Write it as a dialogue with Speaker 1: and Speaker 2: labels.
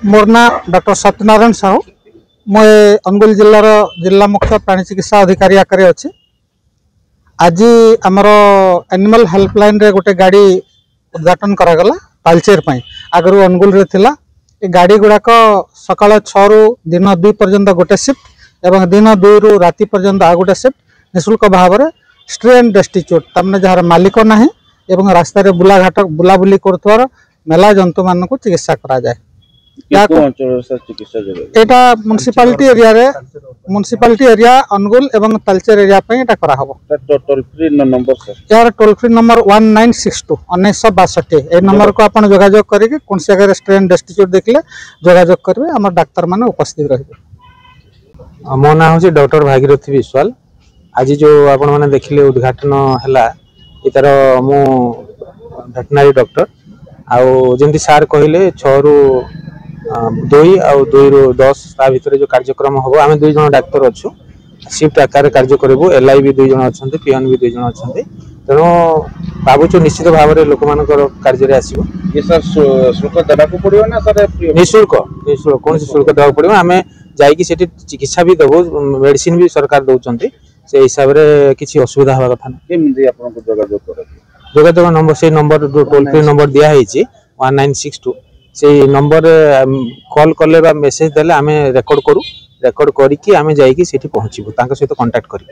Speaker 1: मोर ना डॉक्टर सत्यनारायण साहू मु अनुगुल जिलार जिला मुख्य प्राणी चिकित्सा अधिकारी आकार अच्छी। आज आमर एनिमल हेल्पलाइन रे गोटे गाड़ी उद्घाटन करागला तालचेर आगु अनुगुल थिला। ए गाड़ी गुड़ाक सकाल 6 रु दिन 2 पर्यंत गोटे शिफ्ट एवं दिन 2 रु राति पर्यंत आ गोटे शिफ्ट निःशुल्क भाव में स्ट्रे एंड डेस्टिट्यूट तमने जार मालिक ना एवं रास्तार बुलाघाट बुलाबुली कर मेला जंतु मान को चिकित्सा करा जाए। एटा म्युनिसिपालिटी एरिया अनुगुल एवं तालचेर एरिया पे एटा करा हबो।
Speaker 2: टोल फ्री नंबर सर
Speaker 1: यार टोल फ्री नंबर 1962 1962 ए नंबर को आपण जोगाजोग करिके कोन से अगर स्ट्रेन डेस्टिट्यूट देखले जोगाजोग करबे हमर डाक्टर माने उपस्थित रहबे।
Speaker 3: मो ना होची डॉक्टर भागीरथी विश्वाल। आज जो आपण माने देखिले उद्घाटन हला इतार मो वेटनरी डॉक्टर आउ जेंति सार कहले 6 रु 2 आउ 2 रु 10 ता भितर जो कार्यक्रम हबो आमे 2 जण डाक्टर अछु शिफ्ट आकार कार्य करबो। एलआई भी 2 जण अछंती पीएन भी 2 जण अछंती तेनो बाबूचो निश्चित भाव रे लोक मानकर कार्य रे आसीबो।
Speaker 2: ये सर शुल्क देबा को पड़ियो ना सर
Speaker 3: निःशुल्क कोन से शुल्क देबा पड़ियो। आमे जाई कि सेठी चिकित्सा भी देबो मेडिसिन भी सरकार दउचंती से हिसाब रे किछि असुविधा हवा कथा न।
Speaker 2: केमि आपन को जोगाजोग करबो
Speaker 3: जोगाजोग नंबर से नंबर टोल फ्री नंबर दिया है 1962 से नंबर कॉल कले बा मेसेज देले आमे रेकॉर्ड करू रेकॉर्ड करी कि आमे जाई कि सेठी पहुंचीबो तांका सहित कांटेक्ट करी।